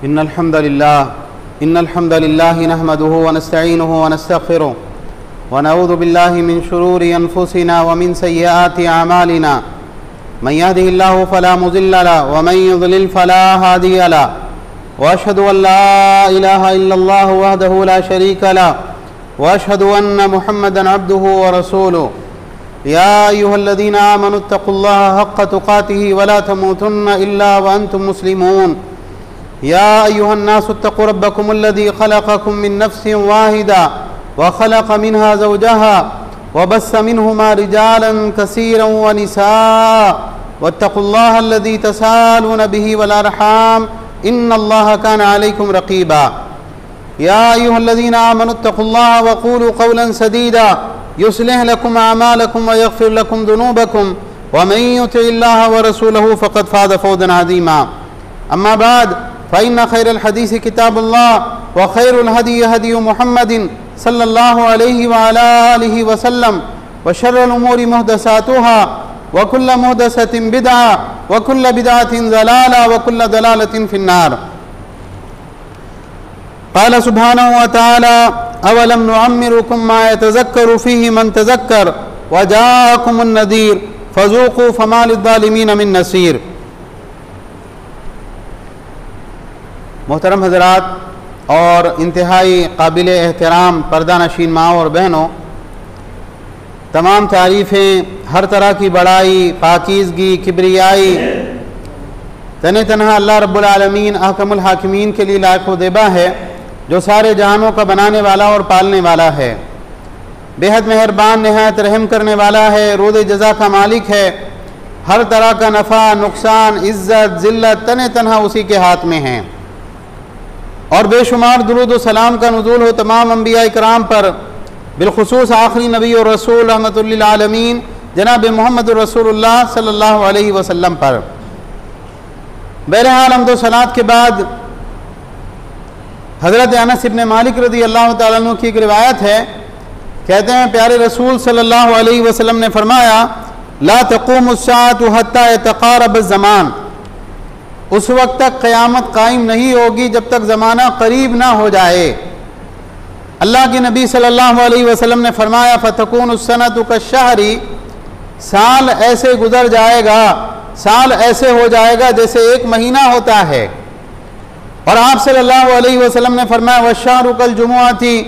इन्नल हम्दलिल्लाह नहमदुहु व नस्तईनुहु व नस्तगफिरुहु व नऊज़ु बिल्लाहि मिन शुरूरि अनफुसिना व मिन सय्यिआति अमालिना मन यहदिहिल्लाहु फला मुज़िल्ल लहु व मन युज़लिल फला हादिय लहु व अशहदु अन ला इलाहा इल्लल्लाहु वहदहु ला शरीका लहु व अशहदु अन्न मुहम्मदन अब्दुहु व रसूलुहु या अय्युहल्लज़ीना आमनुत्तक़ुल्लाहा हक़्क़ तुक़ातिहि व ला तमूतुन्न इल्ला व अंतुम मुस्लिमून या अय्युहन्नासु रब्बकुमुल्लज़ी ख़लक़कुम मिन नफ्सिन वाहिदा व ख़लक़ मिनहा ज़ौजहा व बस्स मिनहुमा रिजालन कसीरन व निसाअ वत्तक़ुल्लाहा अल्लज़ी तसाअलून बिही वल अर्हाम इन्नल्लाहा काना अलैकुम रक़ीबा या अय्युहल्लज़ीना आमनुत्तक़ुल्लाहा व क़ूलू क़ौलन सदीदा युस्लिह लकुम अमालकुम व यग़फ़िर लकुम ज़ुनूबकुम व मन युतिइल्लाहा व रसूलहु फ़क़द फ़ाज़ फ़ौज़न अज़ीमा अम्मा बाद फ़इन्न खैरल हदीस किताबुल्लाह व खैरुल हदी हदी मुहम्मदिन सल्लल्लाहु अलैहि व अला आलिहि व सल्लम व शर्रुल उमूरि मुहदसातुहा व कुल्लु मुहदसतिन बिदअ व कुल्लु बिदअतिन ज़लाला व कुल्लु ज़लालतिन फिन्नार। क़ाल सुब्हानहु व तआला अवलम नुअम्मिरुकुम मा यतज़क्करु फ़ीहि मन तज़क्कर व जाअकुमुन नज़ीर फ़ज़ूक़ू फ़मा लिज़्ज़ालिमीन मिन नसीर। मोहतरम हज़रात और इंतहाई काबिल एहतराम पर्दा नशीन माओ और बहनों, तमाम तारीफ़ें, हर तरह की बड़ाई, पाकीज़गी, किब्रियाई तने तनहा अल्लाह रब्बुल आलमीन अहकमुल हाकिमीन के लिए लायक व देबा है, जो सारे जहानों का बनाने वाला और पालने वाला है, बेहद मेहरबान नहायत रहम करने वाला है, रोज़ जज़ा का मालिक है। हर तरह का नफ़ा नुकसान, इज़्ज़त ज़िल्लत तने तनहा उसी के हाथ में है। और बेशुमार दुरूद व सलाम का नुज़ूल हो तमाम अंबिया इकराम पर, बिलखुसूस आखिरी नबी और रसूल रहमतुल लिल आलमीन जनाब मोहम्मद रसूलुल्लाह सल्लल्लाहु अलैहि वसल्लम पर। बहरहाल हम्द व सलात के बाद हज़रत अनस इब्न मालिक रज़ी अल्लाह तआला अन्हु की एक रिवायत है, कहते हैं प्यारे रसूल सल्लल्लाहु अलैहि वसल्लम ने फरमाया, ला तक़ूमुस्साअतु हत्ता यतक़ारब ज़मान, उस वक्त तक क़यामत कायम नहीं होगी जब तक ज़माना करीब ना हो जाए। अल्लाह के नबी सल्लल्लाहु अलैहि वसल्लम ने फरमाया, फ़तकूनुस्सनतु कश्शहरी, साल ऐसे गुजर जाएगा, साल ऐसे हो जाएगा जैसे एक महीना होता है। और आप सल्लल्लाहु अलैहि वसल्लम ने फरमाया, वश्शहरु कल जुमुअती,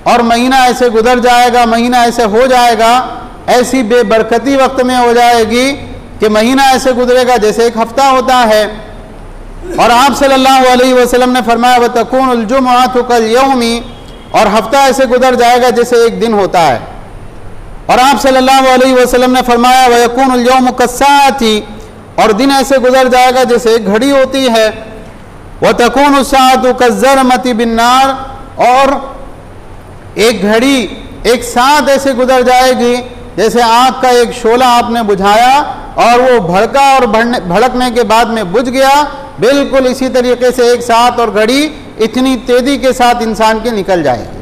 और महीना ऐसे गुजर जाएगा, महीना ऐसे हो जाएगा, ऐसी बेबरकती वक्त में हो जाएगी कि महीना ऐसे गुजरेगा जैसे एक हफ्ता होता है। और आप सल्लल्लाहु अलैहि वसल्लम ने फरमाया, वतकूनुल जुमुअतु कल यौमी, और हफ्ता ऐसे गुजर जाएगा जैसे एक दिन होता है। और आप सल्लल्लाहु अलैहि वसल्लम ने फरमाया, वयकूनुल यौमु कस्साअती, और दिन ऐसे गुजर जाएगा जैसे एक घड़ी होती है। वतकूनुस्साअतु कज़्ज़रमति बिन्नार, और एक घड़ी एक साथ ऐसे गुजर जाएगी जैसे आग का एक शोला आपने बुझाया और वो भड़का और भड़कने के बाद में बुझ गया, बिल्कुल इसी तरीके से एक साथ और घड़ी इतनी तेजी के साथ इंसान के निकल जाएगी।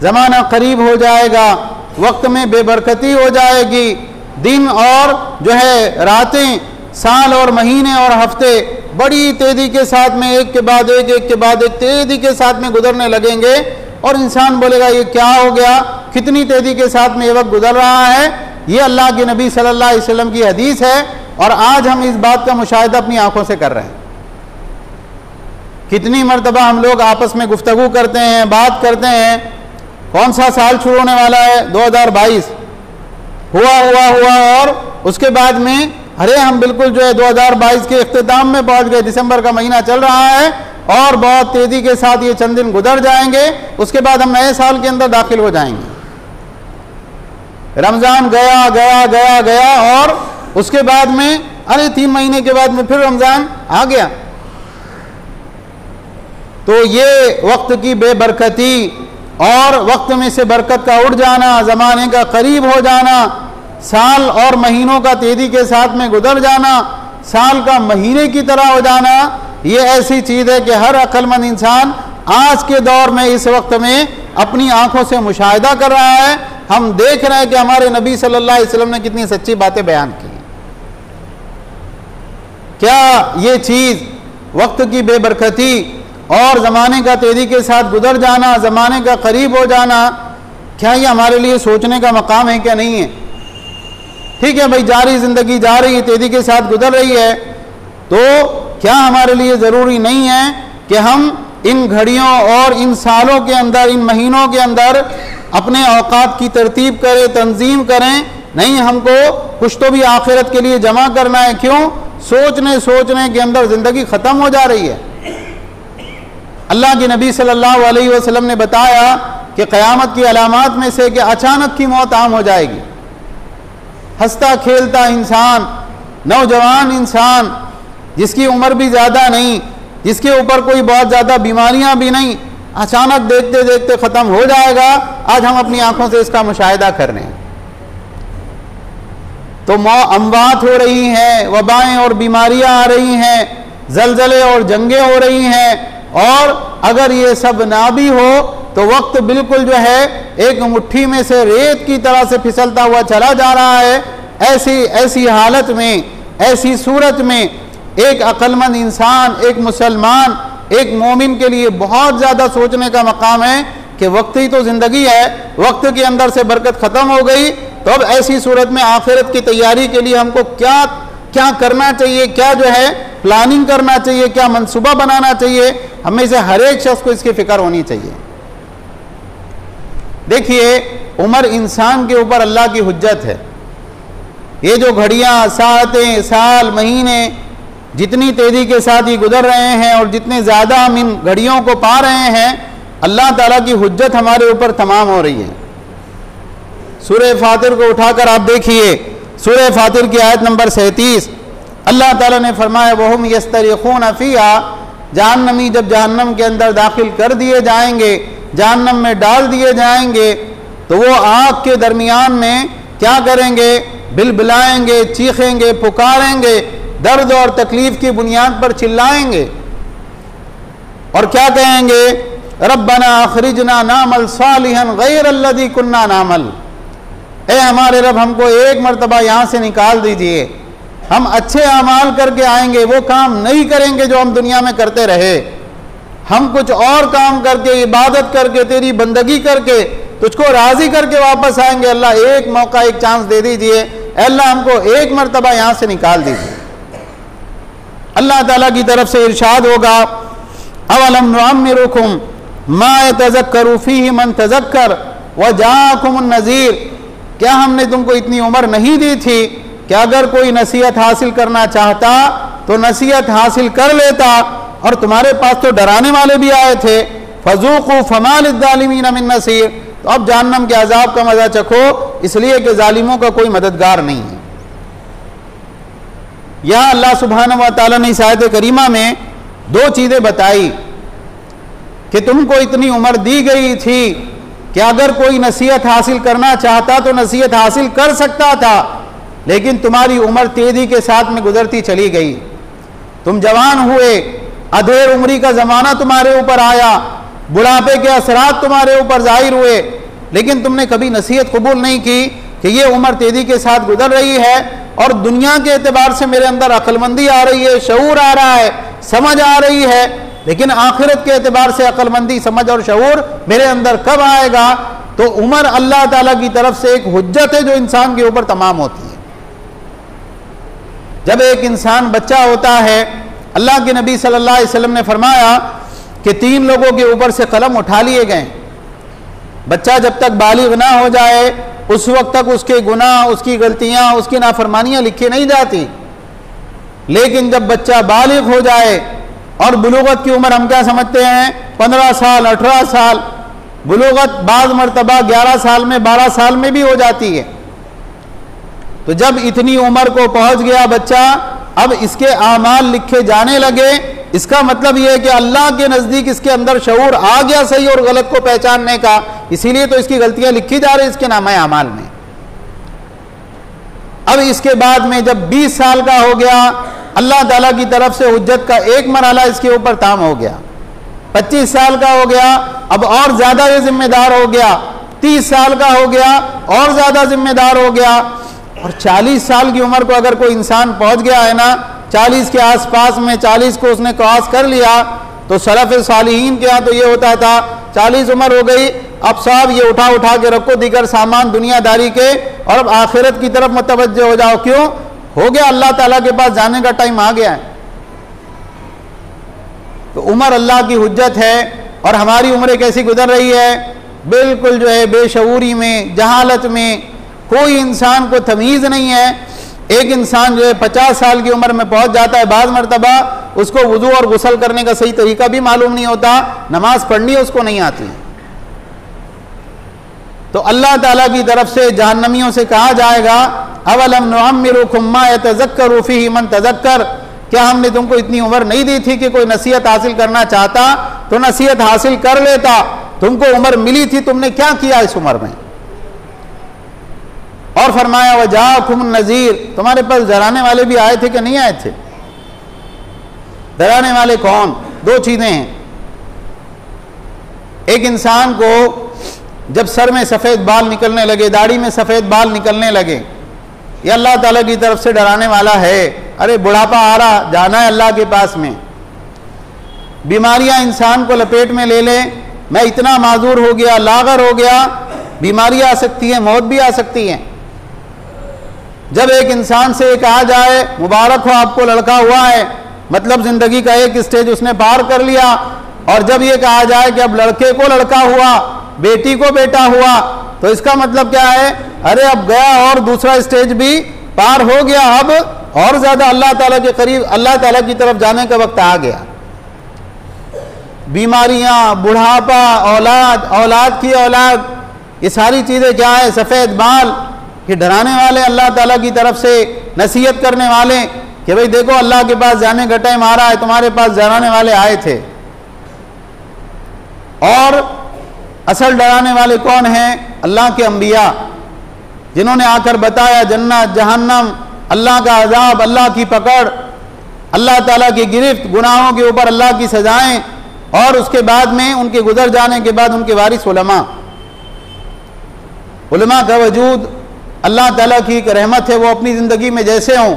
ज़माना करीब हो जाएगा, वक्त में बेबरकती हो जाएगी, दिन और जो है रातें, साल और महीने और हफ्ते बड़ी तेजी के साथ में एक के बाद एक तेजी के साथ में गुजरने लगेंगे। और इंसान बोलेगा ये क्या हो गया, कितनी तेजी के साथ में ये वक्त गुजर रहा है। ये अल्लाह के नबी सल्लल्लाहु अलैहि वसल्लम की हदीस है और आज हम इस बात का मुशाहिदा अपनी आंखों से कर रहे हैं। कितनी मरतबा हम लोग आपस में गुफ्तगू करते हैं, बात करते हैं, कौन सा साल शुरू होने वाला है, 2022 हुआ और उसके बाद में अरे हम बिल्कुल जो है 2022 के इख्तिताम में पहुंच गए, दिसंबर का महीना चल रहा है और बहुत तेजी के साथ ये चंद दिन गुजर जाएंगे, उसके बाद हम नए साल के अंदर दाखिल हो जाएंगे। रमज़ान गया गया गया गया और उसके बाद में अरे 3 महीने के बाद में फिर रमज़ान आ गया। तो ये वक्त की बेबरकती और वक्त में से बरकत का उड़ जाना, ज़माने का करीब हो जाना, साल और महीनों का तेजी के साथ में गुजर जाना, साल का महीने की तरह हो जाना, ये ऐसी चीज़ है कि हर अक्लमंद इंसान आज के दौर में इस वक्त में अपनी आंखों से मुशाहिदा कर रहा है। हम देख रहे हैं कि हमारे नबी सल्लल्लाहु अलैहि वसल्लम ने कितनी सच्ची बातें बयान की। क्या ये चीज़ वक्त की बेबरकती और ज़माने का तेज़ी के साथ गुजर जाना, ज़माने का करीब हो जाना, क्या ये हमारे लिए सोचने का मकाम है क्या नहीं है? ठीक है भाई, जारी ज़िंदगी जा रही है, तेज़ी के साथ गुजर रही है, तो क्या हमारे लिए ज़रूरी नहीं है कि हम इन घड़ियों और इन सालों के अंदर, इन महीनों के अंदर अपने औकात की तरतीब करें, तंजीम करें? नहीं, हमको कुछ तो भी आखिरत के लिए जमा करना है। क्यों? सोचने के अंदर ज़िंदगी ख़त्म हो जा रही है। अल्लाह के नबी सल्लल्लाहु अलैहि वसल्लम ने बताया कि क़यामत की अलामात में से कि अचानक की मौत आम हो जाएगी। हंसता खेलता इंसान, नौजवान इंसान, जिसकी उम्र भी ज़्यादा नहीं, जिसके ऊपर कोई बहुत ज़्यादा बीमारियां भी नहीं, अचानक देखते देखते ख़त्म हो जाएगा। आज हम अपनी आंखों से इसका मुशाहिदा कर रहे हैं। तो अमवात हो रही हैं, वबाएं और बीमारियां आ रही हैं, जलजले और जंगें हो रही हैं, और अगर ये सब ना भी हो तो वक्त बिल्कुल जो है एक मुट्ठी में से रेत की तरह से फिसलता हुआ चला जा रहा है। ऐसी हालत में, ऐसी सूरत में एक अक्लमंद इंसान, एक मुसलमान, एक मोमिन के लिए बहुत ज़्यादा सोचने का मकाम है कि वक्त ही तो ज़िंदगी है, वक्त के अंदर से बरकत ख़त्म हो गई, तो अब ऐसी सूरत में आखिरत की तैयारी के लिए हमको क्या क्या करना चाहिए, क्या जो है प्लानिंग करना चाहिए, क्या मंसूबा बनाना चाहिए, हमें से हर एक शख्स को इसकी फिक्र होनी चाहिए। देखिए, उम्र इंसान के ऊपर अल्लाह की हुज्जत है। ये जो घड़ियां, सातें, साल, महीने जितनी तेजी के साथ ही गुजर रहे हैं और जितने ज़्यादा हम इन घड़ियों को पा रहे हैं, अल्लाह ताला की हुज्जत हमारे ऊपर तमाम हो रही है। सूरह फातिर को उठाकर आप देखिए, सूरह फातिर की आयत नंबर 37, अल्लाह ताला ने फरमाया वहुम यस्तरिखून फीहा, जहन्नमी जब जहन्नम के अंदर दाखिल कर दिए जाएंगे, जहन्नम में डाल दिए जाएंगे, तो वो आग के दरमियान में क्या करेंगे? बिलबिलाएंगे, चीखेंगे, पुकारेंगे, दर्द और तकलीफ की बुनियाद पर चिल्लाएंगे और क्या कहेंगे? रब्बना अखरिजना नामल सालिहन गैरल्लज़ी कुन्ना नामल, ए हमारे रब, हमको एक मरतबा यहाँ से निकाल दीजिए, हम अच्छे अमाल करके आएंगे, वो काम नहीं करेंगे जो हम दुनिया में करते रहे, हम कुछ और काम करके, इबादत करके, तेरी बंदगी करके, तुझको राज़ी करके वापस आएंगे। अल्लाह एक मौका, एक चांस दे दीजिए, अल्लाह हमको एक मरतबा यहाँ से निकाल दीजिए। अल्लाह ताला की तरफ से इरशाद होगा, अवलम नुअम्मिरुकुम मा यतज़क्करु फीहि मन तज़क्कर व जाअकुमुन नज़ीर, क्या हमने तुमको इतनी उम्र नहीं दी थी कि अगर कोई नसीहत हासिल करना चाहता तो नसीहत हासिल कर लेता, और तुम्हारे पास तो डराने वाले भी आए थे। फज़ूक़ू फ़मा लिज़्ज़ालिमीन मिन नसीर, तो अब जहन्नम के अज़ाब का मज़ा चखो, इसलिए कि जालिमों का कोई मददगार नहीं है। यहाँ अल्लाह सुब्हानहू व तआला ने इस आयत करीमा में दो चीज़ें बताई कि तुमको इतनी उम्र दी गई थी कि अगर कोई नसीहत हासिल करना चाहता तो नसीहत हासिल कर सकता था, लेकिन तुम्हारी उम्र तेजी के साथ में गुजरती चली गई, तुम जवान हुए, अधेड़ उम्री का ज़माना तुम्हारे ऊपर आया, बुढ़ापे के असरात तुम्हारे ऊपर जाहिर हुए, लेकिन तुमने कभी नसीहत कबूल नहीं की कि ये उम्र तेजी के साथ गुजर रही है और दुनिया के एतबार से मेरे अंदर अक्लमंदी आ रही है, शऊर आ रहा है, समझ आ रही है, लेकिन आखिरत के एतबार से अक्लमंदी, समझ और शऊर मेरे अंदर कब आएगा? तो उम्र अल्लाह ताला की तरफ से एक हुज्जत है जो इंसान के ऊपर तमाम होती है। जब एक इंसान बच्चा होता है, अल्लाह के नबी सल्लल्लाहु अलैहि वसल्लम ने फरमाया कि 3 लोगों के ऊपर से कलम उठा लिए गए। बच्चा जब तक बालिग ना हो जाए उस वक्त तक उसके गुनाह, उसकी गलतियां, उसकी नाफरमानियां लिखी नहीं जाती, लेकिन जब बच्चा बालिग हो जाए और बुलूगत की उम्र हम क्या समझते हैं? 15 साल, 18 साल, बुलूगत बाज़ मरतबा 11 साल में, 12 साल में भी हो जाती है। तो जब इतनी उम्र को पहुंच गया बच्चा, अब इसके आमाल लिखे जाने लगे, इसका मतलब यह है कि अल्लाह के नज़दीक इसके अंदर शऊर आ गया सही और गलत को पहचानने का, इसीलिए तो इसकी गलतियां लिखी जा रही इसके नामे आमाल में। अब इसके बाद में जब 20 साल का हो गया, अल्लाह ताला की तरफ से हुज्जत का एक मरहला इसके ऊपर ताम हो गया। 25 साल का हो गया, अब और ज़्यादा ये जिम्मेदार हो गया। 30 साल का हो गया, और ज़्यादा जिम्मेदार हो गया। और 40 साल की उम्र को अगर कोई इंसान पहुंच गया है ना, 40 के आसपास में 40 को उसने क्रॉस कर लिया, तो सलफ़ सालिहीन के यहाँ तो ये होता था 40 उम्र हो गई, अब सब ये उठा उठा के रखो दीगर सामान दुनियादारी के, और अब आखिरत की तरफ मुतवज्जह हो जाओ। क्यों? हो गया, अल्लाह ताला के पास जाने का टाइम आ गया है। तो उम्र अल्लाह की हुज्जत है, और हमारी उम्रें कैसी गुजर रही है? बिल्कुल जो है बेशऊरी में, जहालत में, कोई इंसान को तमीज़ नहीं है। एक इंसान जो है 50 साल की उम्र में पहुंच जाता है, बाद मरतबा उसको वुज़ू और गुस्ल करने का सही तरीका भी मालूम नहीं होता, नमाज पढ़नी उसको नहीं आती। तो अल्लाह ताला की तरफ से जहन्नमियों से कहा जाएगा, अवलम नुअम्मिरुकुम मा यतज़क्करु फ़ीहि मन तज़क्कर, क्या हमने तुमको इतनी उम्र नहीं दी थी कि कोई नसीहत हासिल करना चाहता तो नसीहत हासिल कर लेता? तुमको उम्र मिली थी, तुमने क्या किया इस उम्र में? और फरमाया वजाअकुम नज़ीर, तुम्हारे पास डराने वाले भी आए थे कि नहीं आए थे? डराने वाले कौन? दो चीजें हैं। एक इंसान को जब सर में सफेद बाल निकलने लगे, दाढ़ी में सफेद बाल निकलने लगे, ये अल्लाह ताला की तरफ से डराने वाला है। अरे बुढ़ापा आ रहा, जाना है अल्लाह के पास में। बीमारियां इंसान को लपेट में ले ले, मैं इतना माजूर हो गया, लागर हो गया, बीमारियां आ सकती हैं, मौत भी आ सकती है। जब एक इंसान से कहा जाए मुबारक हो आपको लड़का हुआ है, मतलब जिंदगी का एक स्टेज उसने पार कर लिया, और जब ये कहा जाए कि अब लड़के को लड़का हुआ, बेटी को बेटा हुआ, तो इसका मतलब क्या है? अरे अब गया और दूसरा स्टेज भी पार हो गया, अब और ज्यादा अल्लाह ताला के करीब, अल्लाह ताला की तरफ जाने का वक्त आ गया। बीमारियां, बुढ़ापा, औलाद, औलाद की औलाद, ये सारी चीजें क्या है? सफेद बाल, कि डराने वाले अल्लाह ताला की तरफ से, नसीहत करने वाले कि भाई देखो अल्लाह के पास जाने का टाइम आ रहा है, तुम्हारे पास डराने वाले आए थे। और असल डराने वाले कौन हैं? अल्लाह के अंबिया, जिन्होंने आकर बताया जन्नत, जहन्नम, अल्लाह का अजाब, अल्लाह की पकड़, अल्लाह ताला की गिरफ्त, गुनाहों के ऊपर अल्लाह की सजाएं, और उसके बाद में उनके गुजर जाने के बाद उनके वारिस उलमा का वजूद अल्लाह ताला की एक रहमत है, वो अपनी ज़िंदगी में जैसे हों।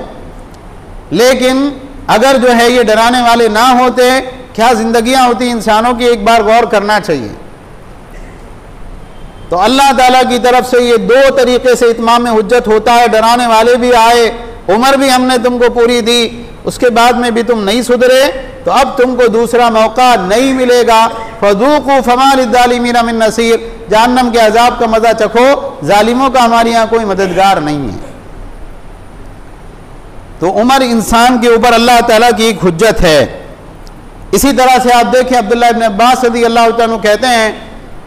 लेकिन अगर जो है ये डराने वाले ना होते, क्या ज़िंदगियां होती इंसानों की, एक बार गौर करना चाहिए। तो अल्लाह ताला की तरफ से ये दो तरीके से इत्माम हुज्जत होता है, डराने वाले भी आए, उम्र भी हमने तुमको पूरी दी, उसके बाद में भी तुम नहीं सुधरे, तो अब तुमको दूसरा मौका नहीं मिलेगा। फज़ूक़ू फ़मा लिज़्ज़ालिमीन मिन नसीर, जहन्नम के अजाब का मज़ा चखो, जालिमों का हमारे यहाँ कोई मददगार नहीं है। तो उम्र इंसान के ऊपर अल्लाह ताला की एक हुज्जत है। इसी तरह से आप देखें, अब्दुल्लाह इब्न अब्बास रज़ियल्लाहु तआला कहते हैं,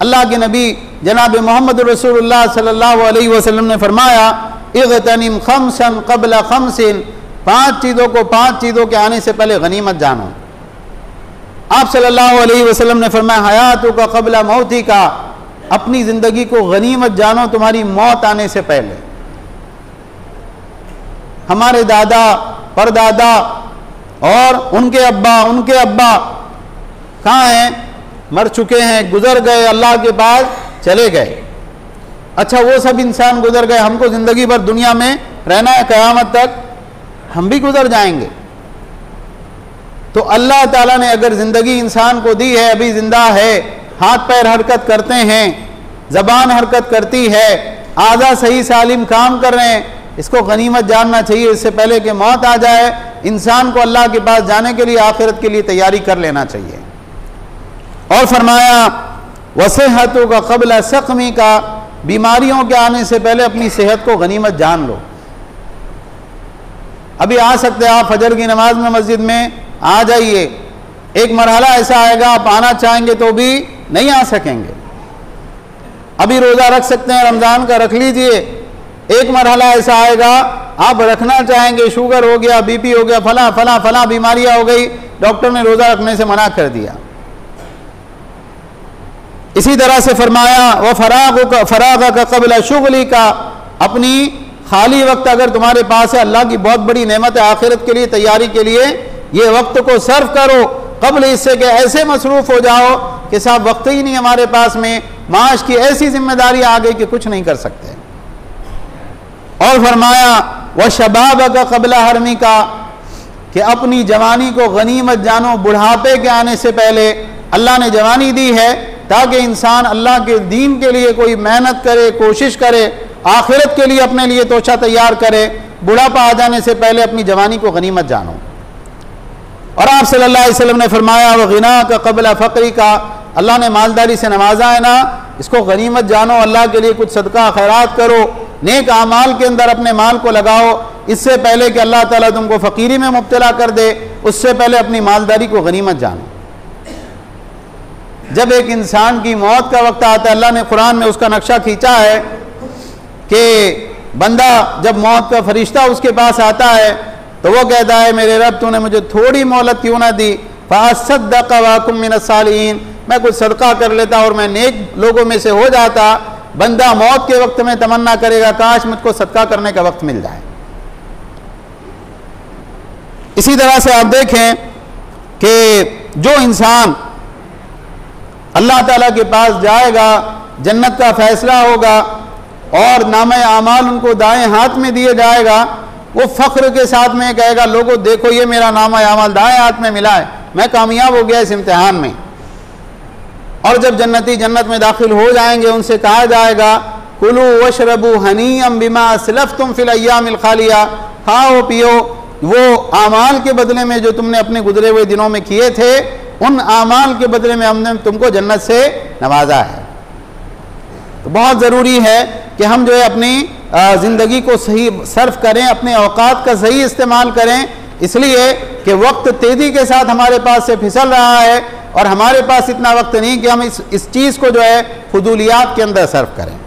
अल्लाह के नबी जनाब मोहम्मद रसूलुल्लाह सल्लल्लाहु अलैहि वसल्लम ने फरमाया, इग़तनिम खम्सन क़ब्ल खम्सिन, 5 चीज़ों को 5 चीज़ों के आने से पहले गनीमत जानो। आप सल्लल्लाहु अलैहि वसल्लम ने फरमाया, हयातु का क़ब्ल मौती का, अपनी ज़िंदगी को गनीमत जानो तुम्हारी मौत आने से पहले। हमारे दादा, परदादा और उनके अब्बा कहाँ हैं? मर चुके हैं, गुजर गए, अल्लाह के पास चले गए। अच्छा, वो सब इंसान गुजर गए, हमको ज़िंदगी भर दुनिया में रहना है, क़यामत तक हम भी गुजर जाएंगे। तो अल्लाह ताला ने अगर ज़िंदगी इंसान को दी है, अभी ज़िंदा है, हाथ पैर हरकत करते हैं, ज़बान हरकत करती है, आज़ा सही सालिम काम कर रहे हैं, इसको गनीमत जानना चाहिए। इससे पहले कि मौत आ जाए, इंसान को अल्लाह के पास जाने के लिए, आखिरत के लिए तैयारी कर लेना चाहिए। और फरमाया वसेहतु का क़ब्ल सक़मी का, बीमारियों के आने से पहले अपनी सेहत को गनीमत जान लो। अभी आ सकते हैं आप फजर की नमाज में मस्जिद में आ जाइए, एक मरहला ऐसा आएगा आप आना चाहेंगे तो भी नहीं आ सकेंगे। अभी रोज़ा रख सकते हैं, रमज़ान का रख लीजिए, एक मरहला ऐसा आएगा आप रखना चाहेंगे, शुगर हो गया, बीपी हो गया, फला बीमारियां हो गई, डॉक्टर ने रोज़ा रखने से मना कर दिया। इसी तरह से फरमाया वह फराग का क़ब्ल शुग़ली का, अपनी खाली वक्त अगर तुम्हारे पास है, अल्लाह की बहुत बड़ी नेमत है, आखिरत के लिए तैयारी के लिए ये वक्त को सर्व करो, कब्ल इससे कि ऐसे मसरूफ़ हो जाओ कि साहब वक्त ही नहीं हमारे पास में, माश की ऐसी जिम्मेदारी आ गई कि कुछ नहीं कर सकते। और फरमाया वह शबाब का क़ब्ल हरमी का, कि अपनी जवानी को गनीमत जानो। बुढ़ापे के आने से पहले अल्लाह ने जवानी दी है ताकि इंसान अल्लाह के दीन के लिए कोई मेहनत करे, कोशिश करे, आखिरत के लिए अपने लिए तोशा तैयार करे। बुढ़ापा आ जाने से पहले अपनी जवानी को गनीमत जानो। और आप सल्लल्लाहु अलैहि वसल्लम ने फरमाया व गिना का क़ब्ल फ़क़्री का, अल्लाह ने मालदारी से नवाजा है ना, इसको गनीमत जानो। अल्लाह के लिए कुछ सदका खैरात करो, नेक आमाल के अंदर अपने माल को लगाओ, इससे पहले कि अल्लाह ताला तुमको फ़कीरी में मुब्तला कर दे, उससे पहले अपनी मालदारी को गनीमत जानो। जब एक इंसान की मौत का वक्त आता है, अल्लाह ने कुरान में उसका नक्शा खींचा है कि बंदा जब मौत का फरिश्ता उसके पास आता है तो वो कहता है मेरे रब तूने मुझे थोड़ी मोहलत क्यों ना दी, फ़असद्दक़ व अकुम मिनस सालिहीन, मैं कुछ सदका कर लेता और मैं नेक लोगों में से हो जाता। बंदा मौत के वक्त में तमन्ना करेगा काश मुझको सदका करने का वक्त मिल जाए। इसी तरह से आप देखें कि जो इंसान अल्लाह ताला के पास जाएगा, जन्नत का फैसला होगा और नामे आमाल उनको दाएं हाथ में दिए जाएगा, वो फ़ख्र के साथ में कहेगा लोगों देखो ये मेरा नामा आमाल दाएं हाथ में मिला है, मैं कामयाब हो गया इस इम्तिहान में। और जब जन्नती जन्नत में दाखिल हो जाएंगे उनसे कहा जाएगा कुलू वशरबू हनीअम बिमा असलफ्तुम फिल अय्यामिल खालिया, खाओ पियो वो आमाल के बदले में जो तुमने अपने गुजरे हुए दिनों में किए थे, उन आमाल के बदले में हमने तुमको जन्नत से नवाजा है। तो बहुत ज़रूरी है कि हम जो है अपनी ज़िंदगी को सही सर्फ करें, अपने औकात का सही इस्तेमाल करें, इसलिए कि वक्त तेज़ी के साथ हमारे पास से फिसल रहा है और हमारे पास इतना वक्त नहीं कि हम इस चीज़ को जो है फुदूलियात के अंदर सर्फ करें।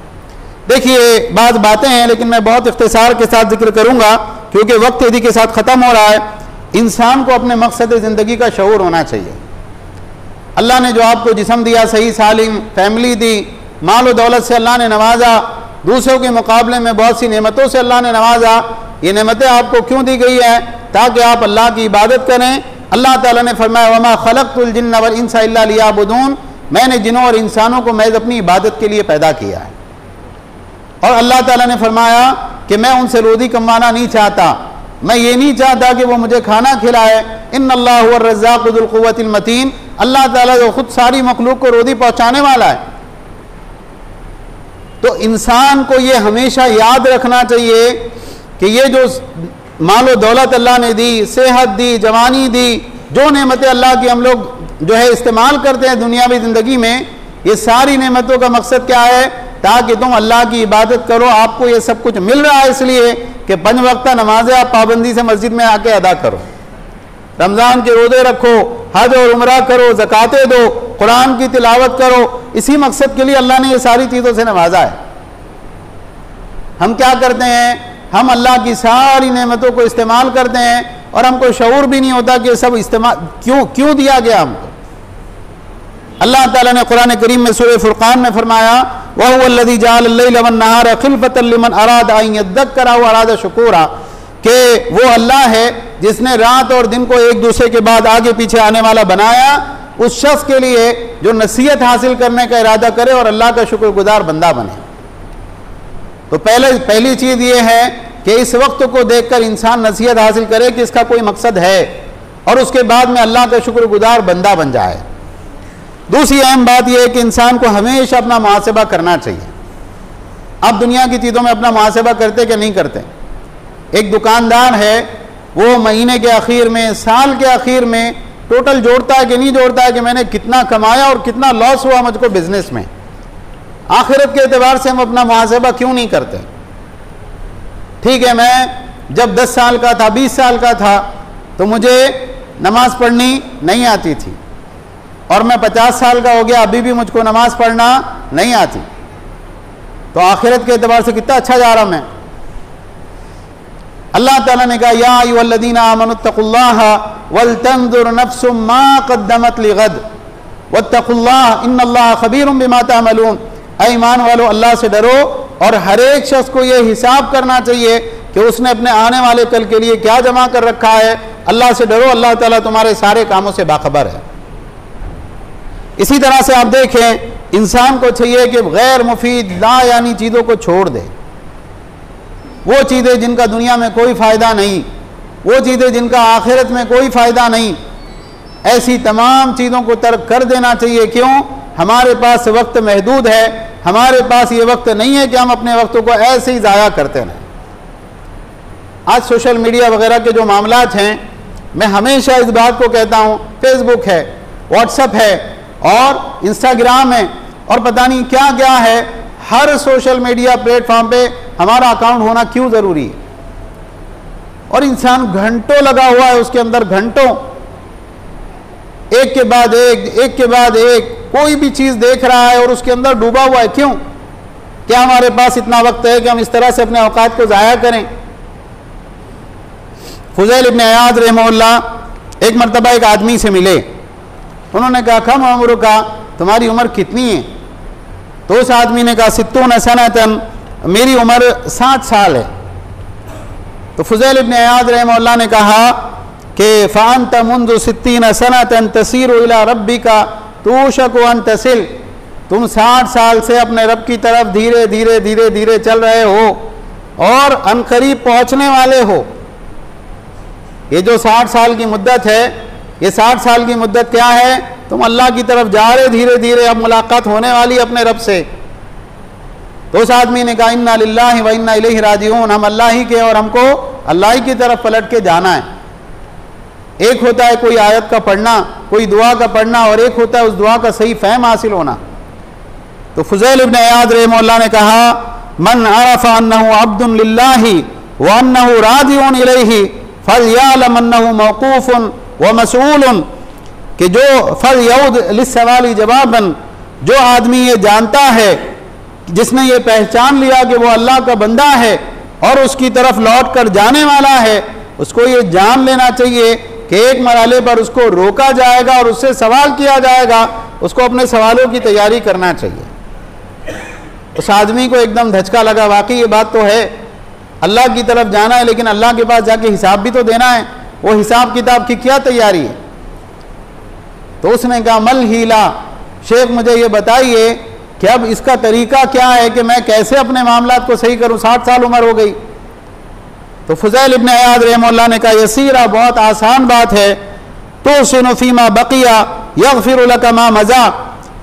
देखिए बात बातें हैं लेकिन मैं बहुत इख्तिसार के साथ जिक्र करूँगा क्योंकि वक्त तेज़ी के साथ ख़त्म हो रहा है। इंसान को अपने मकसद ज़िंदगी का शऊर होना चाहिए। अल्लाह ने जो आपको जिस्म दिया, सही सालिम फैमिली दी, माल और दौलत से अल्लाह ने नवाजा, दूसरों के मुकाबले में बहुत सी नेमतों से अल्लाह ने नवाजा। ये नेमतें आपको क्यों दी गई है? ताकि आप अल्लाह की इबादत करें। अल्लाह ताला ने फरमाया वमा खलक़तुल जिन्ना वल इंसा इल्ला लियाबुदून, मैंने जिन्नों और इंसानों को महज अपनी इबादत के लिए पैदा किया है। और अल्लाह ताला ने फरमाया कि मैं उनसे रोज़ी कमाना नहीं चाहता, मैं ये नहीं चाहता कि वो मुझे खाना खिलाए। इन्नल्लाहु हुवर रज़्ज़ाक़ु ज़ुल क़ुव्वतिल मतीन, अल्लाह ताला जो खुद सारी मखलूक को रोज़ी पहुँचाने वाला है। तो इंसान को ये हमेशा याद रखना चाहिए कि ये जो मालो दौलत अल्लाह ने दी, सेहत दी, जवानी दी, जो नेमतें अल्लाह की हम लोग जो है इस्तेमाल करते हैं दुनियावी ज़िंदगी में, ये सारी नेमतों का मकसद क्या है? ताकि तुम अल्लाह की इबादत करो। आपको ये सब कुछ मिल रहा है इसलिए कि 5 वक्त नमाजें आप पाबंदी से मस्जिद में आके अदा करो, रमज़ान के रोज़े रखो, हज और उम्रा करो, ज़कातें दो, कुरान की तिलावत करो। इसी मकसद के लिए अल्लाह ने ये सारी चीज़ों से नवाजा है। हम क्या करते हैं? हम अल्लाह की सारी नेमतों को इस्तेमाल करते हैं और हमको शऊर भी नहीं होता कि सब इस्तेमाल क्यों दिया गया हमको। अल्लाह ताला ने कुरान करीम में सूरह फुरकान में फरमाया वहुवल्लज़ी जअल लैल वन्नहार खिलफ़तन लिमन अरादा अन यद्दक्करा व अरादा शुकूरा, कि वो अल्लाह है जिसने रात और दिन को एक दूसरे के बाद आगे पीछे आने वाला बनाया उस शख्स के लिए जो नसीहत हासिल करने का इरादा करे और अल्लाह का शुक्रगुजार बंदा बने। तो पहली चीज़ ये है कि इस वक्त को देखकर इंसान नसीहत हासिल करे कि इसका कोई मकसद है और उसके बाद में अल्लाह का शुक्रगुजार बंदा बन जाए। दूसरी अहम बात यह है कि इंसान को हमेशा अपना मुहासबा करना चाहिए। आप दुनिया की चीज़ों में अपना मुहासबा करते कि नहीं करते? एक दुकानदार है, वो महीने के आखिर में, साल के आखिर में टोटल जोड़ता है कि नहीं जोड़ता है कि मैंने कितना कमाया और कितना लॉस हुआ मुझको बिजनेस में। आखिरत के एतबार से हम अपना मुहासबा क्यों नहीं करते? ठीक है, मैं जब 10 साल का था, 20 साल का था तो मुझे नमाज पढ़नी नहीं आती थी और मैं 50 साल का हो गया, अभी भी मुझको नमाज पढ़ना नहीं आती। तो आखिरत के एतबार से कितना अच्छा जा रहा मैं। अल्लाह ताला ने कहा या अय्युहल्लज़ीना आमनुत्तक़ुल्लाह वलतंजुर नफ्सुम मा क़द्दमत लिग़द वत्तक़ुल्लाह इन्नल्लाह ख़बीरुम बिमा तअमलून। ऐ ईमान वालों, अल्लाह से डरो और हर एक शख्स को यह हिसाब करना चाहिए कि उसने अपने आने वाले कल के लिए क्या जमा कर रखा है। अल्लाह से डरो, अल्लाह ताला तुम्हारे सारे कामों से बाखबर है। इसी तरह से आप देखें, इंसान को चाहिए कि गैर मुफीद ला यानी चीज़ों को छोड़ दे। वो चीज़ें जिनका दुनिया में कोई फ़ायदा नहीं, वो चीज़ें जिनका आखिरत में कोई फ़ायदा नहीं, ऐसी तमाम चीज़ों को तर्क कर देना चाहिए। क्यों? हमारे पास वक्त महदूद है, हमारे पास ये वक्त नहीं है कि हम अपने वक्तों को ऐसे ही ज़ाया करते रहें। आज सोशल मीडिया वगैरह के जो मामलात हैं, मैं हमेशा इस बात को कहता हूँ, फेसबुक है, व्हाट्सएप है और इंस्टाग्राम है और पता नहीं क्या क्या है, हर सोशल मीडिया प्लेटफॉर्म पे हमारा अकाउंट होना क्यों ज़रूरी है? और इंसान घंटों लगा हुआ है उसके अंदर, घंटों, एक के बाद एक के बाद एक कोई भी चीज़ देख रहा है और उसके अंदर डूबा हुआ है। क्यों? क्या हमारे पास इतना वक्त है कि हम इस तरह से अपने औकात को ज़ाया करें? फुज़ैल इब्न अयाद रहमहुल्लाह एक मरतबा एक आदमी से मिले। उन्होंने कहा, कम उम्र का, तुम्हारी उम्र कितनी है? तो उस आदमी ने कहा, 60 सनतन, मेरी उम्र 60 साल है। तो फुज़ैल इब्न अयाद रहमहुल्लाह ने कहा कि फ़अन्त मुंज़ु 60 सनतन तसीरु इला रब्बिका तूशकु अन तसिल, तुम 60 साल से अपने रब की तरफ धीरे धीरे धीरे धीरे चल रहे हो और अनकरीब पहुँचने वाले हो। ये जो 60 साल की मुद्दत है, ये 60 साल की मुद्दत क्या है? तुम अल्लाह की तरफ जा रहे धीरे धीरे, अब मुलाकात होने वाली अपने रब से। तो उस आदमी ने कहा, इन्ना लिल्लाहि व इन्ना इलैहि राजिऊन, हम अल्लाह ही के और हमको अल्लाह ही की तरफ पलट के जाना है। एक होता है कोई आयत का पढ़ना, कोई दुआ का पढ़ना, और एक होता है उस दुआ का सही फहम हासिल होना। तो फुज़ैल इब्न अयाद रहमहुल्लाह ने कहा, मन अरफ़ा अन्नहु अब्दुन लिल्लाहि व अन्नहु राजिऊन इलैहि फलयअलम अन्नहु मौक़ूफ़ुन व मसऊलुन, कि जो फलयउद लिस्सवाली जवाबन, जो आदमी ये जानता है, जिसने ये पहचान लिया कि वो अल्लाह का बंदा है और उसकी तरफ लौट कर जाने वाला है, उसको ये जान लेना चाहिए कि एक मरहले पर उसको रोका जाएगा और उससे सवाल किया जाएगा, उसको अपने सवालों की तैयारी करना चाहिए। उस आदमी को एकदम धचका लगा, वाकई ये बात तो है, अल्लाह की तरफ जाना है लेकिन अल्लाह के पास जाके हिसाब भी तो देना है, वो हिसाब किताब की क्या तैयारी है? तो उसने कहा, मल हीला, शेख मुझे ये बताइए कि अब इसका तरीका क्या है कि मैं कैसे अपने मामलात को सही करूं, 60 साल उम्र हो गई। तो फुज़ैल इब्न अयाद रहमहुल्लाह ने कहा, यसीरा, बहुत आसान बात है, तो सिनु फीमा बकिया यग़फिरु लका मा मज़ा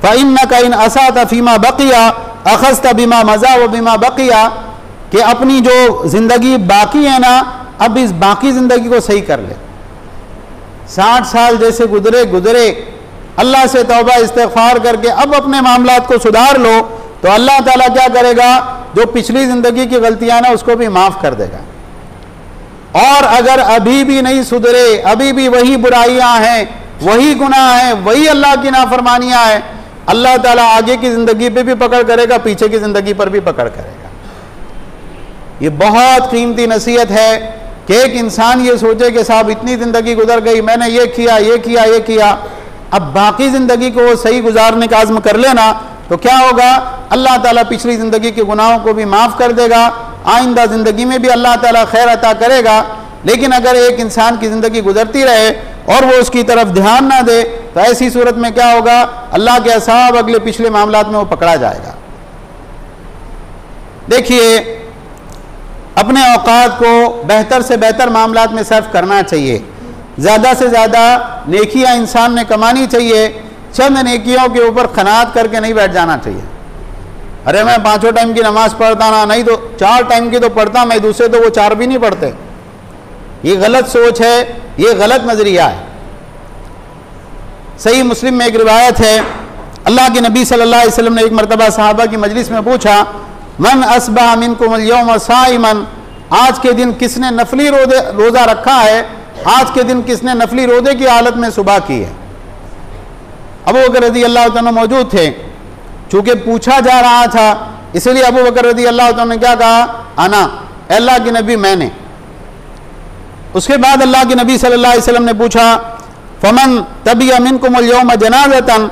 फ़इन्नका इन असात फीमा बकिया अख़ज़त बिमा मज़ा व बिमा बकिया, कि अपनी जो ज़िंदगी बाकी है ना, अब इस बाकी ज़िंदगी को सही कर ले। 60 साल जैसे गुजरे, अल्लाह से तौबा इस्तिग़फ़ार करके अब अपने मामलात को सुधार लो, तो अल्लाह ताला क्या करेगा? जो पिछली ज़िंदगी की गलतियाँ ना, उसको भी माफ़ कर देगा। और अगर अभी भी नहीं सुधरे, अभी भी वही बुराइयाँ हैं, वही गुनाह हैं, वही अल्लाह की नाफरमानियाँ हैं, अल्लाह ताला आगे की ज़िंदगी पे भी पकड़ करेगा, पीछे की ज़िंदगी पर भी पकड़ करेगा। ये बहुत कीमती नसीहत है कि एक इंसान ये सोचे कि साहब इतनी ज़िंदगी गुजर गई, मैंने ये किया ये किया ये किया, अब बाकी ज़िंदगी को वो सही गुजारने का आज़्म कर लेना, तो क्या होगा? अल्लाह ताला पिछली ज़िंदगी के गुनाहों को भी माफ़ कर देगा, आइंदा ज़िंदगी में भी अल्लाह ताला खैर अता करेगा। लेकिन अगर एक इंसान की ज़िंदगी गुजरती रहे और वो उसकी तरफ ध्यान ना दे, तो ऐसी सूरत में क्या होगा? अल्लाह के असाब अगले पिछले मामलात में वो पकड़ा जाएगा। देखिए, अपने औकात को बेहतर से बेहतर मामलात में सर्फ करना चाहिए, ज़्यादा से ज़्यादा नेकियां इंसान ने कमानी चाहिए, चंद नेकियों के ऊपर खनात करके नहीं बैठ जाना चाहिए। अरे मैं 5 टाइम की नमाज़ पढ़ता ना, नहीं तो 4 टाइम की तो पढ़ता मैं, दूसरे तो वो 4 भी नहीं पढ़ते। ये गलत सोच है, ये गलत नज़रिया है। सही मुस्लिम में एक रिवायत है, अल्लाह के नबी सल्लल्लाहु अलैहि वसल्लम ने एक मरतबा सहाबा की मजलिस में पूछा, मन अस्बह मिनकुम अल-यौम साइमन, आज के दिन किसने नफली रोज़ा रखा है? आज के दिन किसने नफली रोज़े की हालत में सुबह की है? अबू बकर रज़ी अल्लाह तआला मौजूद थे, चूँकि पूछा जा रहा था, इसलिए अबू बकर रज़ी अल्लाह तआला ने क्या कहा? आना, अल्लाह के नबी मैंने। उसके बाद अल्लाह के नबी सल्लल्लाहु अलैहि वसल्लम ने पूछा, फमन तबिया मिनकुम अल-यौम जनाज़तन,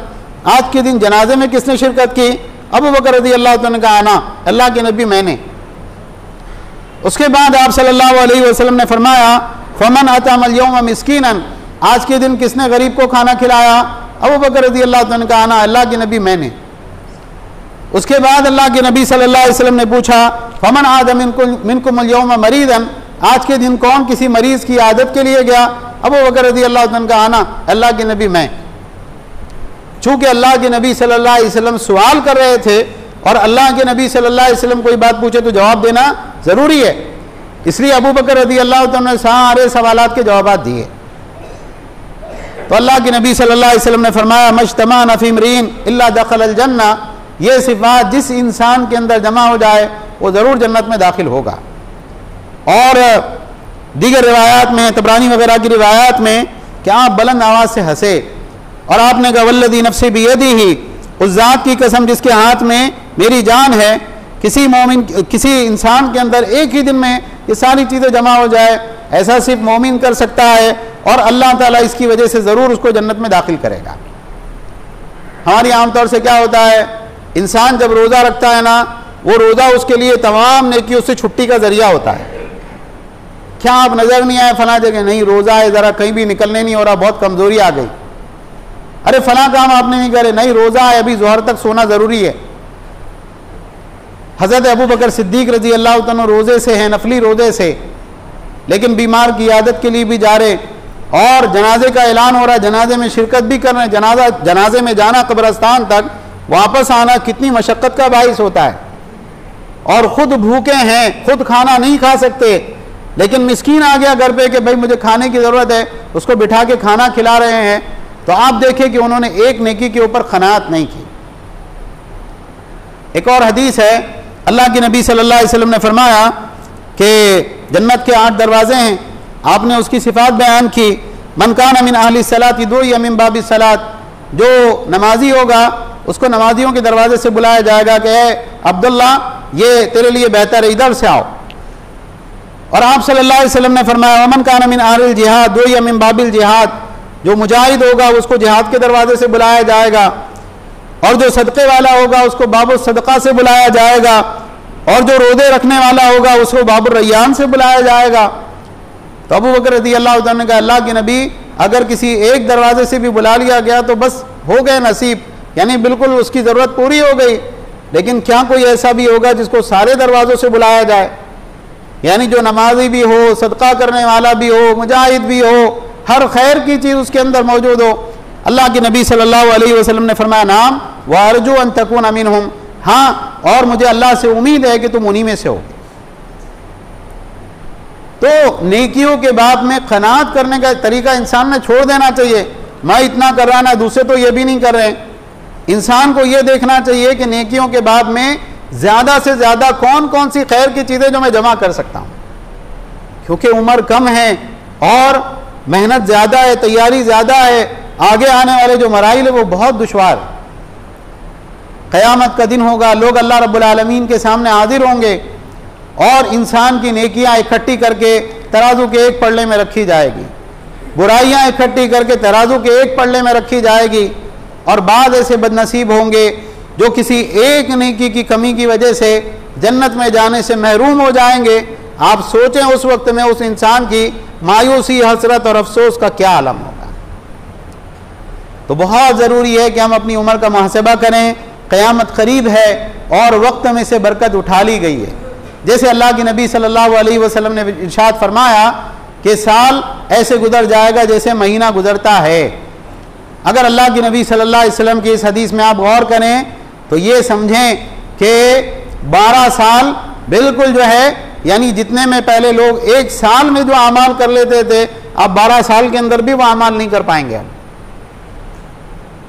आज के दिन जनाजे में किसने शिरकत की? अबू बकर रज़ी अल्लाह तआला ने कहा, आना, अल्लाह के नबी मैंने। उसके बाद आप सल्लल्लाहु अलैहि वसल्लम ने फरमाया, फमन अतम अल-यौम मिस्कीनन, आज के दिन किसने गरीब को खाना खिलाया? अबू बकर रज़ी अल्लाह तआला ने कहा, आना, अल्लाह के नबी मैंने। उसके बाद अल्लाह के नबी सल्लल्लाहु अलैहि वसल्लम ने पूछा, फमन आद मिनकुम अल-यौम मरीदन, आज के दिन कौन किसी मरीज की आदत के लिए गया? अबू बकर रज़ी अल्लाह तआला का आना, अल्लाह के नबी मैं। चूंकि अल्लाह के नबी सल्लल्लाहु अलैहि वसल्लम सवाल कर रहे थे और अल्लाह के नबी सल्लल्लाहु अलैहि वसल्लम कोई बात पूछे तो जवाब देना ज़रूरी है, इसलिए अबू बकर रज़ी अल्लाह तआला ने सारे सवालात के जवाब दिए। तो अल्लाह के नबी सल्लल्लाहु अलैहि वसल्लम ने फरमाया मज्तमा फी इम्रीन इल्ला दखलल जन्ना, ये सिफात जिस इंसान के अंदर जमा हो जाए वो ज़रूर जन्नत में दाखिल होगा। और दीगर रिवायात में, तबरानी वगैरह की रिवायात में कि आप बुलंद आवाज़ से हंसे और आपने कहा वल्लज़ी नफ्सी बियदिही, उस ज़ात की कसम जिसके हाथ में मेरी जान है, किसी मोमिन, किसी इंसान के अंदर एक ही दिन में ये सारी चीज़ें जमा हो जाए, ऐसा सिर्फ मोमिन कर सकता है और अल्लाह ताला इसकी वजह से ज़रूर उसको जन्नत में दाखिल करेगा। हमारी आमतौर से क्या होता है, इंसान जब रोज़ा रखता है ना, वो रोज़ा उसके लिए तमाम नेकियों से छुट्टी का ज़रिया होता है। क्या आप नज़र नहीं आए फला जगह? नहीं, रोज़ा है, ज़रा कहीं भी निकलने नहीं हो रहा, बहुत कमज़ोरी आ गई। अरे फला काम आपने नहीं करे? नहीं, रोज़ा है, अभी ज़ोहर तक सोना ज़रूरी है। हज़रत अबू बकर सिद्दीक़ रज़ी अल्लाह तआला रोज़े से हैं, नफली रोज़े से, लेकिन बीमार की इयादत के लिए भी जा रहे और जनाजे का ऐलान हो रहा है, जनाजे में शिरकत भी कर रहे हैं। जनाजे में जाना, कब्रस्तान तक वापस आना कितनी मशक्क़त का बाइस होता है, और ख़ुद भूखे हैं, खुद खाना नहीं खा सकते, लेकिन मिस्कीन आ गया घर पे कि भाई मुझे खाने की ज़रूरत है, उसको बिठा के खाना खिला रहे हैं। तो आप देखें कि उन्होंने एक नेकी के ऊपर क़नाअत नहीं की। एक और हदीस है, अल्लाह के नबी सल्लल्लाहु अलैहि वसल्लम ने फरमाया कि जन्नत के 8 दरवाजे हैं, आपने उसकी सिफात बयान की। मन कान मिन अहली सलात दो या मिन बाबी सलात, जो नमाजी होगा उसको नमाजियों के दरवाजे से बुलाया जाएगा कि अब्दुल्ला ये तेरे लिए बेहतर है, इधर से आओ। और आप सल्लल्लाहु अलैहि वसल्लम ने फरमाया वमन कान मिन अहलिल जिहाद दो या मिन बाबिल जिहाद, जो मुजाहिद होगा उसको जिहाद के दरवाजे से बुलाया जाएगा, और जो सदक़े वाला होगा उसको बाबुल सदक़ा से बुलाया जाएगा, और जो रोज़े रखने वाला होगा उसको बाबुल रैयान से बुलाया जाएगा। तो अबू बकर रज़ी अल्लाह तआला ने कहा अल्लाह के नबी, अगर किसी एक दरवाजे से भी बुला लिया गया तो बस हो गए नसीब, यानी बिल्कुल उसकी ज़रूरत पूरी हो गई। लेकिन क्या कोई ऐसा भी होगा जिसको सारे दरवाज़ों से बुलाया जाए, यानी जो नमाजी भी हो, सदका करने वाला भी हो, मुजाहिद भी हो, हर खैर की चीज़ उसके अंदर मौजूद हो? अल्लाह के नबी सल्लल्लाहु अलैहि वसल्लम ने फरमाया नाम व अर्जू अन तकून मिनहुम, हाँ, और मुझे अल्लाह से उम्मीद है कि तुम उन्हीं में से हो। तो नेकियों के बाब में क़नाअत करने का तरीका इंसान ने छोड़ देना चाहिए। मैं इतना कर रहा ना, दूसरे तो ये भी नहीं कर रहे। इंसान को ये देखना चाहिए कि नेकियों के बाब में ज़्यादा से ज़्यादा कौन कौन सी खैर की चीज़ें जो मैं जमा कर सकता हूँ, क्योंकि उम्र कम है और मेहनत ज़्यादा है, तैयारी ज़्यादा है, आगे आने वाले जो मराइल है वो बहुत दुश्वार है। क़यामत का दिन होगा, लोग अल्लाह रब्बुल आलमीन के सामने हाजिर होंगे और इंसान की नेकियां इकट्ठी करके तराजू के एक पल्ले में रखी जाएगी, बुराइयां इकट्ठी करके तराजू के एक पल्ले में रखी जाएगी, और बाद ऐसे बदनसीब होंगे जो किसी एक नेकी की कमी की वजह से जन्नत में जाने से महरूम हो जाएंगे। आप सोचें उस वक्त में उस इंसान की मायूसी, हसरत और अफसोस का क्या आलम होगा। तो बहुत ज़रूरी है कि हम अपनी उम्र का मुहासबा करें। क़यामत करीब है और वक्त में से बरकत उठा ली गई है। जैसे अल्लाह के नबी सल्लल्लाहु अलैहि वसल्लम ने इरशाद फरमाया कि साल ऐसे गुजर जाएगा जैसे महीना गुजरता है। अगर अल्लाह के नबी सल्लल्लाहु अलैहि वसल्लम की इस हदीस में आप गौर करें तो ये समझें कि 12 साल बिल्कुल जो है, यानी जितने में पहले लोग एक साल में जो अमाल कर लेते थे, अब 12 साल के अंदर भी वो अमाल नहीं कर पाएंगे।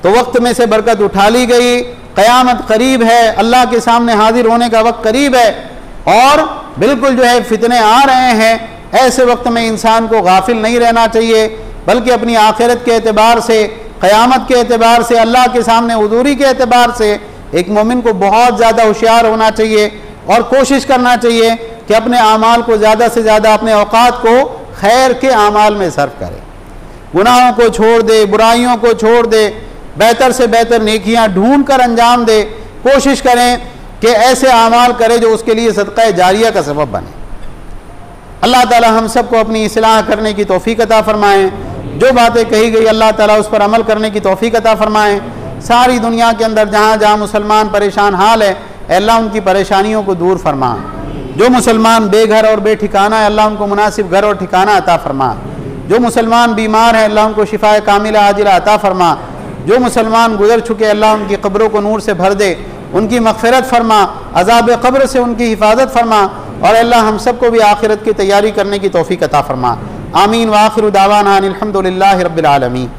तो वक्त में से बरकत उठा ली गई। क़यामत करीब है, अल्लाह के सामने हाजिर होने का वक्त करीब है और बिल्कुल जो है फितने आ रहे हैं। ऐसे वक्त में इंसान को गाफिल नहीं रहना चाहिए, बल्कि अपनी आखिरत के एतबार से, क़यामत के एतबार से, अल्लाह के सामने हुज़ूरी के एतबार से एक मोमिन को बहुत ज़्यादा होशियार होना चाहिए और कोशिश करना चाहिए कि अपने आमाल को ज़्यादा से ज़्यादा, अपने औकात को खैर के आमाल में सर्फ करे, गुनाहों को छोड़ दे, बुराइयों को छोड़ दे, बेहतर से बेहतर नेकियां ढूंढ कर अंजाम दे। कोशिश करें कि ऐसे आमाल करे जो उसके लिए सदक़ा जारिया का सबब बने। अल्लाह ताला हम सबको अपनी इस्लाह करने की तौफ़ीक़ अता फ़रमाएँ। जो बातें कही गई अल्लाह ताला उस पर अमल करने की तौफ़ीक़ अता फ़रमाएँ। सारी दुनिया के अंदर जहाँ जहाँ मुसलमान परेशान हाल है, अल्लाह उनकी परेशानियों को दूर फरमा। जो मुसलमान बेघर और बेठिकाना है अल्लाह उनको मुनासिब घर और ठिकाना अता फरमा। जो मुसलमान बीमार हैं अल्लाह उनको शिफाए कामिला आजिला अता फरमा। जो मुसलमान गुजर चुके अल्लाह उनकी कब्रों को नूर से भर दे, उनकी मग़फ़िरत फरमा, अज़ाब क़ब्र से उनकी हिफाजत फरमा और अल्लाह हम सबको भी आखिरत की तैयारी करने की तौफ़ीक़ अता फरमा। आमीन व आखिरु दावाना अनिल हम्दुलिल्लाहि रब्बिल आलमीन।